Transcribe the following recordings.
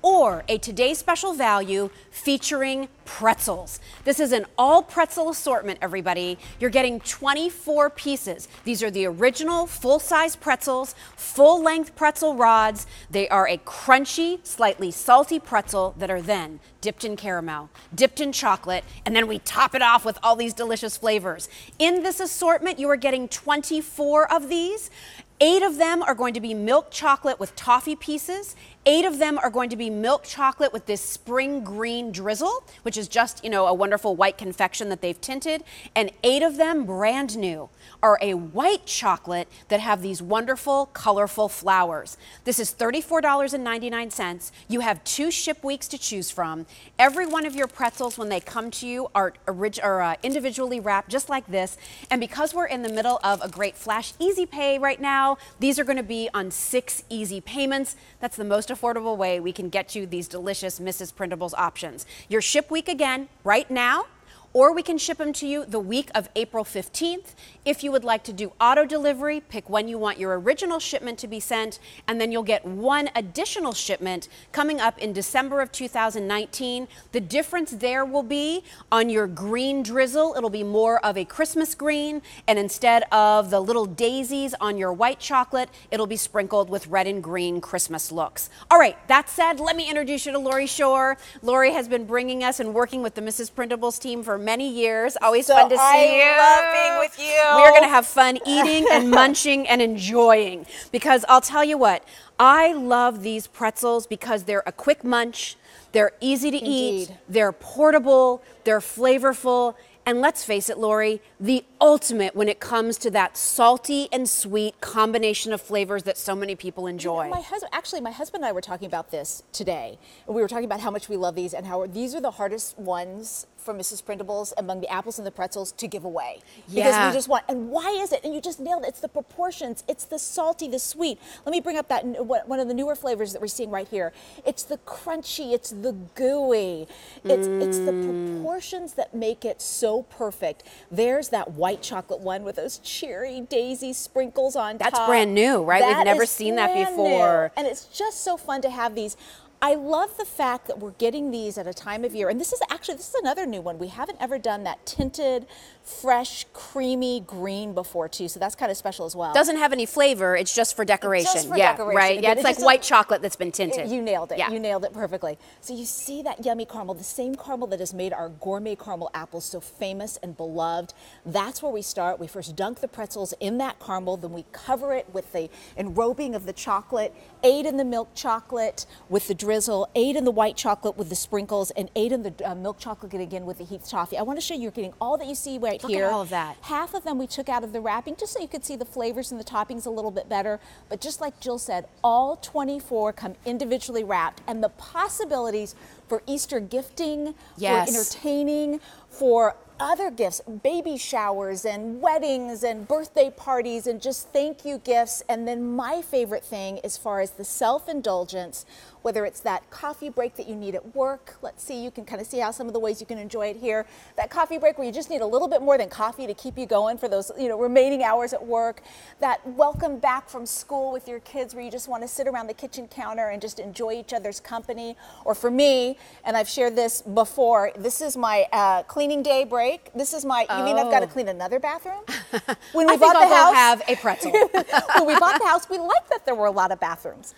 or a today's special value featuring pretzels. This is an all pretzel assortment, everybody. You're getting 24 pieces. These are the original full-size pretzels, full-length pretzel rods. They are a crunchy, slightly salty pretzel that are then dipped in caramel, dipped in chocolate, and then we top it off with all these delicious flavors. In this assortment, you are getting 24 of these. 8 of them are going to be milk chocolate with toffee pieces. 8 of them are going to be milk chocolate with this spring green drizzle, which is just, a wonderful white confection that they've tinted. And 8 of them, brand new, are a white chocolate that have these wonderful, colorful flowers. This is $34.99. You have 2 ship weeks to choose from. Every one of your pretzels, when they come to you, are individually wrapped just like this. And because we're in the middle of a great Flash Easy Pay right now, these are going to be on 6 easy payments. That's the most affordable way we can get you these delicious Mrs. Prindables options. Your ship week again right now, or we can ship them to you the week of April 15th. If you would like to do auto delivery, pick when you want your original shipment to be sent, and then you'll get 1 additional shipment coming up in December of 2019. The difference there will be on your green drizzle, it'll be more of a Christmas green, and instead of the little daisies on your white chocolate, it'll be sprinkled with red and green Christmas looks. All right, that said, let me introduce you to Lori Shore. Lori has been bringing us and working with the Mrs. Prindables team for many years. Always fun to see you. I love being with you. We're going to have fun eating and munching and enjoying, because I'll tell you what, I love these pretzels because they're a quick munch, they're easy to eat, they're portable, they're flavorful, and let's face it, Lori, the ultimate when it comes to that salty and sweet combination of flavors that so many people enjoy. My husband and I were talking about this today. We were talking about how much we love these and how these are the hardest ones for Mrs. Prindables among the apples and the pretzels to give away. Because we just want, and why is it? And you just nailed it. It's the proportions. It's the salty, the sweet. Let me bring up that one of the newer flavors that we're seeing right here. It's the crunchy. It's the gooey. It's the proportions that make it so perfect. There's that white chocolate one with those cherry daisy sprinkles on top. That's brand new, right? We've never seen that before. And it's just so fun to have these. I love the fact that we're getting these at a time of year, and this is another new one. We haven't ever done that tinted, fresh, creamy green before too, so that's kind of special as well. Doesn't have any flavor, it's just for decoration. Just for decoration. Right? Yeah, it's like white chocolate that's been tinted. You nailed it. Yeah. You nailed it perfectly. So you see that yummy caramel, the same caramel that has made our gourmet caramel apples so famous and beloved. That's where we start. We first dunk the pretzels in that caramel, then we cover it with the enrobing of the chocolate, 8 in the milk chocolate with the drizzle, 8 in the white chocolate with the sprinkles, and 8 in the milk chocolate again with the Heath toffee. I want to show you, you're getting all that you see right here. Look at all of that. Half of them we took out of the wrapping just so you could see the flavors and the toppings a little bit better. But just like Jill said, all 24 come individually wrapped, and the possibilities for Easter gifting, for entertaining, for other gifts, baby showers and weddings and birthday parties and just thank you gifts. And then my favorite thing as far as the self-indulgence, whether it's that coffee break that you need at work. Let's see, you can kind of see how some of the ways you can enjoy it here. That coffee break where you just need a little bit more than coffee to keep you going for those remaining hours at work. That welcome back from school with your kids where you just want to sit around the kitchen counter and just enjoy each other's company. Or for me, and I've shared this before, this is my cleaning day break. This is my, you mean I've got to clean another bathroom? When we bought the house, have a pretzel. When we bought the house, we liked that there were a lot of bathrooms.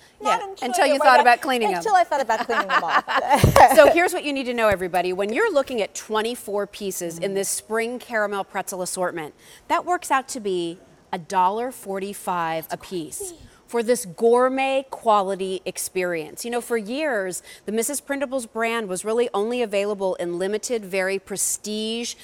Until you thought about cleaning them. Until I thought about cleaning them all. So here's what you need to know, everybody. When you're looking at 24 pieces in this spring caramel pretzel assortment, that works out to be $1.45 a piece. For this gourmet quality experience. For years, the Mrs. Prindables brand was really only available in limited, very prestige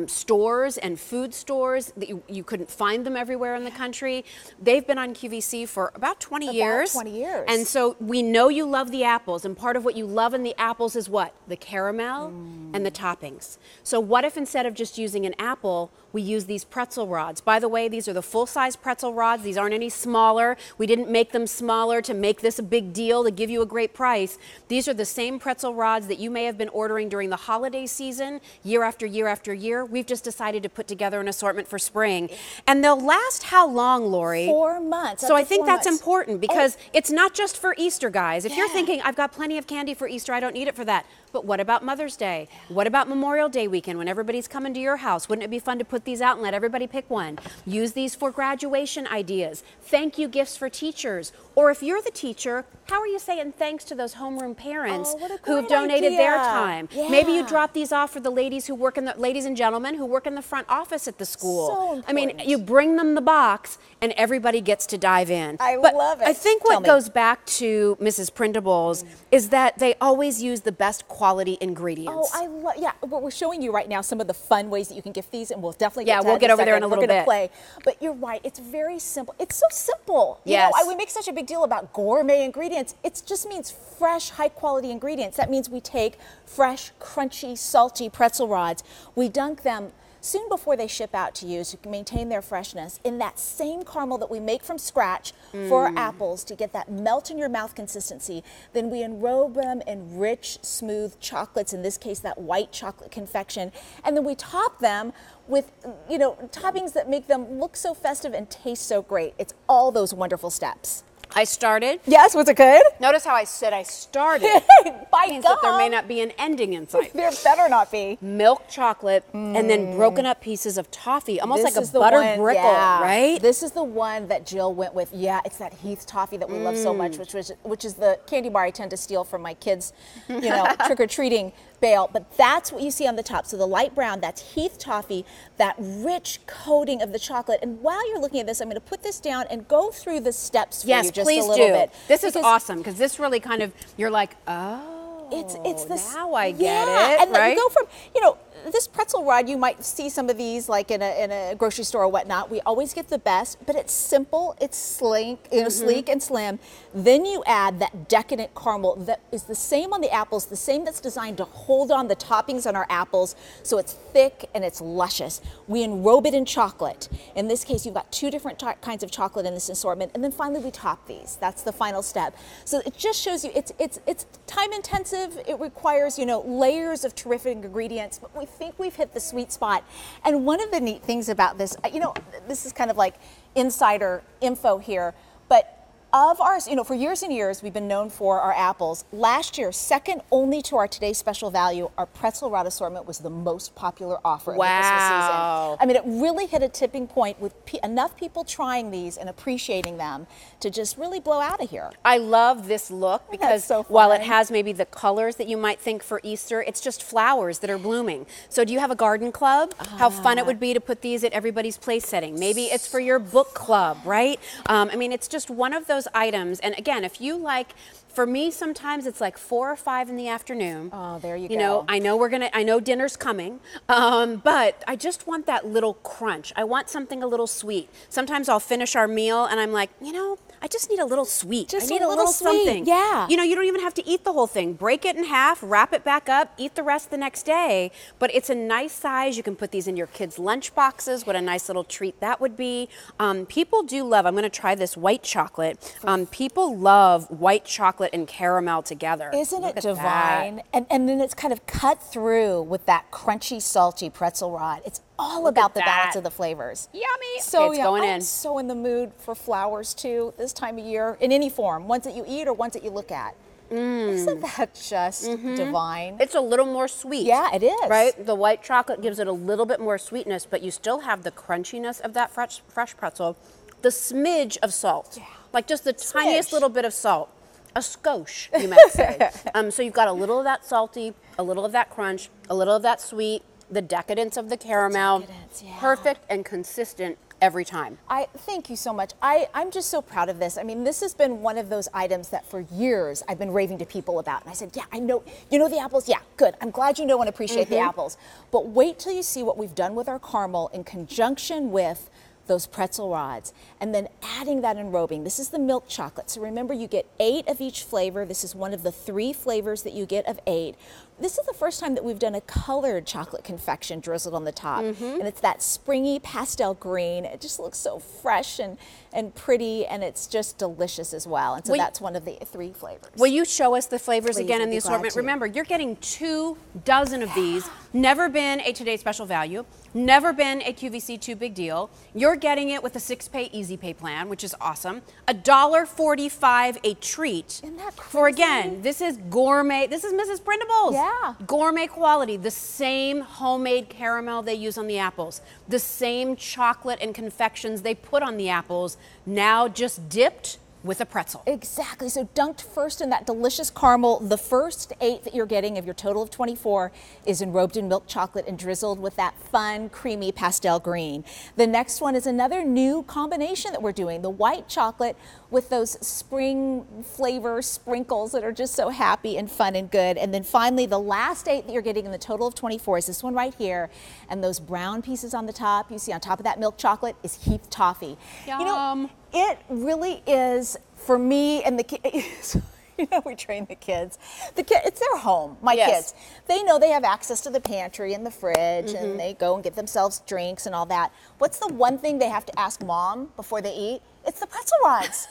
stores and food stores. You couldn't find them everywhere in the country. They've been on QVC for about 20 years. About 20 years. And so we know you love the apples, and part of what you love in the apples is what? The caramel and the toppings. So what if instead of just using an apple, we use these pretzel rods? By the way, these are the full-size pretzel rods. These aren't any smaller. We didn't make them smaller to make this a big deal, to give you a great price. These are the same pretzel rods that you may have been ordering during the holiday season, year after year after year. We've just decided to put together an assortment for spring. And they'll last how long, Lori? 4 months. So I think that's important because it's not just for Easter, guys. If you're thinking, I've got plenty of candy for Easter, I don't need it for that. But what about Mother's Day? What about Memorial Day weekend when everybody's coming to your house? Wouldn't it be fun to put these out and let everybody pick one? Use these for graduation ideas, thank you gifts for teachers. Or if you're the teacher, how are you saying thanks to those homeroom parents who've donated their time? Yeah. Maybe you drop these off for the ladies who work in the, ladies and gentlemen who work in the front office at the school. So important. I mean, you bring them the box and everybody gets to dive in. I love it. I think what goes back to Mrs. Prindables is that they always use the best quality ingredients. Oh, I love, yeah, well, we're showing you right now some of the fun ways that you can gift these, and we'll definitely get to we'll that get in over there in second. a little We're gonna bit. play. But you're right, it's very simple. It's so simple. Yes. You know, we make such a big deal about gourmet ingredients. It just means fresh, high quality ingredients. That means we take fresh, crunchy, salty pretzel rods. We dunk them soon before they ship out to you so you can maintain their freshness in that same caramel that we make from scratch for our apples to get that melt in your mouth consistency. Then we enrobe them in rich, smooth chocolates, in this case that white chocolate confection, and then we top them with, you know, toppings that make them look so festive and taste so great. It's all those wonderful steps. I started. Yes, was it good? Notice how I said I started. By means that there may not be an ending in sight. There better not be. Milk chocolate and then broken up pieces of toffee, almost like a butter brickle, right? This is the one that Jill went with. Yeah, it's that Heath toffee that we love so much, which is the candy bar I tend to steal from my kids, you know, trick-or-treating bale. But that's what you see on the top. So the light brown, that's Heath toffee, that rich coating of the chocolate. And while you're looking at this, I'm going to put this down and go through the steps for you just a little bit. This is awesome because this really kind of, you're like, oh. It's this. Now I get it, and right? You go from, you know, this pretzel rod, you might see some of these like in a grocery store or whatnot. We always get the best, but it's simple, it's sleek, you know, sleek and slim. Then you add that decadent caramel that is the same on the apples, the same that's designed to hold on the toppings on our apples, so it's thick and it's luscious. We enrobe it in chocolate. In this case, you've got 2 different kinds of chocolate in this assortment, and then finally we top these. That's the final step. So it just shows you it's time intensive. It requires, you know, layers of terrific ingredients, but we think we've hit the sweet spot. And one of the neat things about this, you know, this is kind of like insider info here, but of ours, you know, for years and years, we've been known for our apples. Last year, second only to our today's special value, our pretzel rod assortment was the most popular offer in the Christmas season. I mean, it really hit a tipping point with enough people trying these and appreciating them to just really blow out of here. I love this look because while it has maybe the colors that you might think for Easter, it's just flowers that are blooming. So do you have a garden club? How fun it would be to put these at everybody's place setting. Maybe it's for your book club, right? I mean, it's just one of those items. And again, if you like, for me, sometimes it's like 4 or 5 in the afternoon. Oh, there you go. You know, I know dinner's coming, but I just want that little crunch. I want something a little sweet. Sometimes I'll finish our meal and I'm like, you know, I just need a little sweet. Just I need a little sweet. something. Yeah. You know, you don't even have to eat the whole thing. Break it in half, wrap it back up, eat the rest the next day. But it's a nice size. You can put these in your kids' lunch boxes. What a nice little treat that would be. People do love, I'm going to try this white chocolate. People love white chocolate and caramel together. Isn't it divine? And then it's kind of cut through with that crunchy, salty pretzel rod. It's all about the balance of the flavors. Yummy. So it's going in. I'm so in the mood for flowers too this time of year, in any form, ones that you eat or ones that you look at. Isn't that just divine? It's a little more sweet. Yeah, it is. Right? The white chocolate gives it a little bit more sweetness, but you still have the crunchiness of that fresh pretzel. The smidge of salt. Yeah. Like just the tiniest little bit of salt. A skosh, you might say. So you've got a little of that salty, a little of that crunch, a little of that sweet, the decadence of the caramel. Perfect and consistent every time. Thank you so much. I'm just so proud of this. I mean, this has been one of those items that for years I've been raving to people about. And I said, yeah, I know, you know the apples? Yeah, good. I'm glad you know and appreciate the apples. But wait till you see what we've done with our caramel in conjunction with those pretzel rods, and then adding that enrobing. This is the milk chocolate. So remember, you get 8 of each flavor. This is one of the 3 flavors that you get of 8. This is the first time that we've done a colored chocolate confection drizzled on the top. And it's that springy pastel green. It just looks so fresh and pretty, and it's just delicious as well. And so that's one of the 3 flavors. Will you show us the flavors Please, again in I'd the be glad assortment? to. Remember, you're getting 2 dozen of these. Never been a Today Special Value. Never been a QVC 2 Big Deal. You're getting it with a 6-pay Easy Pay plan, which is awesome. $1.45 a treat. Isn't that crazy? For again, this is gourmet. This is Mrs. Prindables. Yeah. Gourmet quality. The same homemade caramel they use on the apples. The same chocolate and confections they put on the apples. Now just dipped with a pretzel. Exactly. So dunked first in that delicious caramel. The first 8 that you're getting of your total of 24 is enrobed in milk chocolate and drizzled with that fun, creamy pastel green. The next one is another new combination that we're doing, the white chocolate with those spring flavor sprinkles that are just so happy and fun and good. And then finally, the last 8 that you're getting in the total of 24 is this one right here. And those brown pieces on the top, you see on top of that milk chocolate is Heath toffee. Yum. You know, it really is, for me and the kids, you know, we train the kids. It's their home, my kids. They know they have access to the pantry and the fridge, and they go and get themselves drinks and all that. What's the one thing they have to ask mom before they eat? It's the pretzel rods.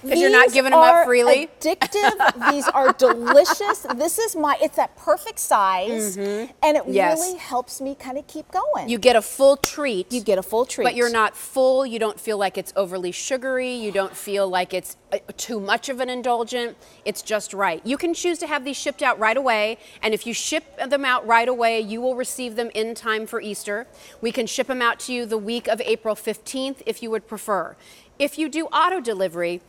Because you're not giving them up freely? Addictive. These are delicious. This is it's that perfect size, and it really helps me kind of keep going. You get a full treat. You get a full treat. But you're not full. You don't feel like it's overly sugary. You don't feel like it's too much of an indulgent. It's just right. You can choose to have these shipped out right away, and if you ship them out right away, you will receive them in time for Easter. We can ship them out to you the week of April 15th if you would prefer. If you do auto delivery,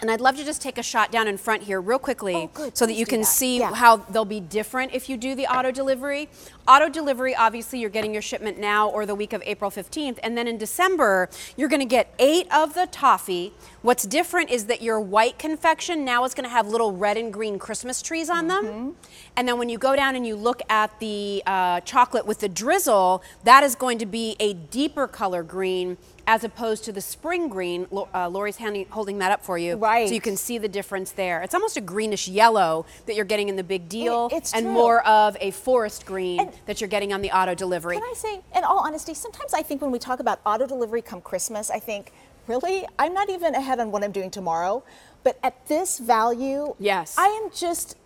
and I'd love to just take a shot down in front here real quickly so that you can see how they'll be different if you do the auto delivery. Auto delivery, obviously, you're getting your shipment now or the week of April 15th. And then in December, you're going to get 8 of the toffee. What's different is that your white confection now is going to have little red and green Christmas trees on them. And then when you go down and you look at the chocolate with the drizzle, that is going to be a deeper color green as opposed to the spring green. Lori's holding that up for you. Right. So you can see the difference there. It's almost a greenish yellow that you're getting in the Big Deal, and true. More of a forest green that you're getting on the auto delivery. Can I say, in all honesty, sometimes I think when we talk about auto delivery come Christmas, I think, really? I'm not even ahead on what I'm doing tomorrow. But at this value, I am just...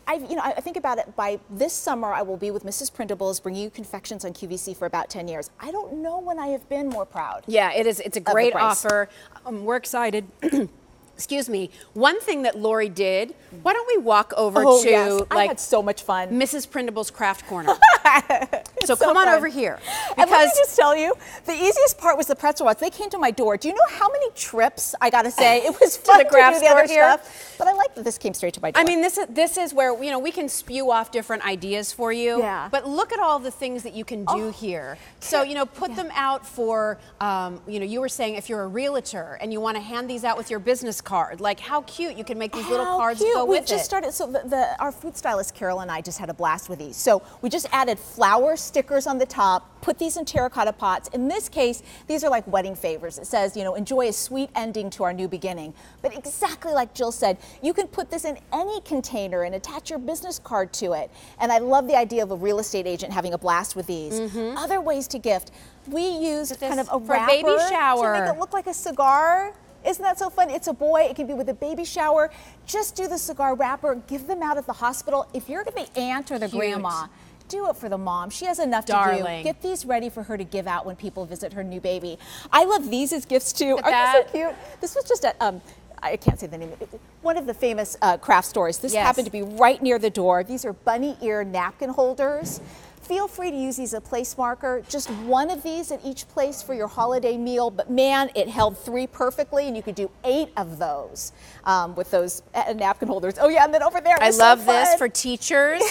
I think about it, by this summer I will be with Mrs. Prindables bringing you confections on QVC for about 10 years. I don't know when I have been more proud. Yeah, it is. It's a great offer. We're excited. Excuse me. One thing that Lori did, why don't we walk over to I had so much fun. Mrs. Prindables Craft Corner. So come on over here. And let me just tell you, the easiest part was the pretzel rods. They came to my door. Do you know how many trips, I got to say, it was fun to do the other stuff. But I like that this came straight to my door. I mean, this is where, we can spew off different ideas for you. Yeah. But look at all the things that you can do here. So, put them out for, you were saying if you're a realtor and you want to hand these out with your business card, like how cute you can make these little cards go with it. We just started, so our food stylist Carol and I just had a blast with these. So we just added flower stickers on the top, put these in terracotta pots. In this case, these are like wedding favors. It says, enjoy a sweet ending to our new beginning. But exactly like Jill said, you can put this in any container and attach your business card to it. And I love the idea of a real estate agent having a blast with these. Other ways to gift. We used kind of a wrapper baby shower to make it look like a cigar. Isn't that so fun? It's a boy. It can be with a baby shower. Just do the cigar wrapper. Give them out at the hospital. If you're the aunt or the grandma, do it for the mom. She has enough to do. Get these ready for her to give out when people visit her new baby. I love these as gifts too. Aren't they so cute? This was just at I can't say the name of it. One of the famous craft stores. This happened to be right near the door. These are bunny ear napkin holders. Feel free to use these as a place marker. Just one of these at each place for your holiday meal, but man, it held 3 perfectly, and you could do 8 of those with those napkin holders. Oh yeah, and then over there, I love this for teachers,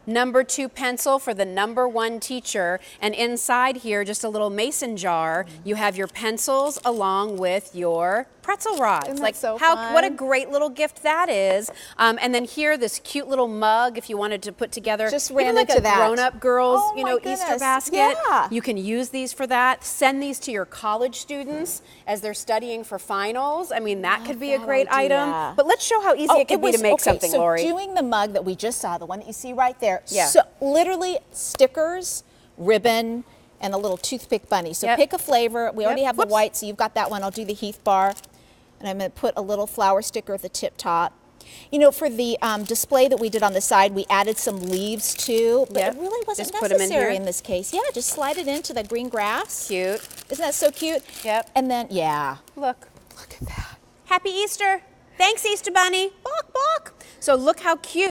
number 2 pencil for the number 1 teacher, and inside here, just a little mason jar, you have your pencils along with your pretzel rods. Isn't that Like so what a fun? great little gift that is. And then here, this cute little mug, if you wanted to put together, Just even ran like into a that. grown-up girl's, Oh you my know, goodness. Easter basket. Yeah. You can use these for that. Send these to your college students as they're studying for finals. I mean, that could be a that great idea. item. But let's show how easy it could be to make something, so Lori. doing the mug that we just saw, the one that you see right there, Yeah. so literally stickers, ribbon, and a little toothpick bunny. So Yep. pick a flavor. We already have the Whoops. white, so you've got that one. I'll do the Heath bar. And I'm going to put a little flower sticker at the tip top. You know, for the display that we did on the side, we added some leaves too, but Yep. it really wasn't Just put 'em in necessary here. in this case. Yeah, just slide it into the green grass. Cute. Isn't that so cute? Yep. And then, yeah. Look. Look at that. Happy Easter. Thanks, Easter Bunny. Bok, bok. So look how cute.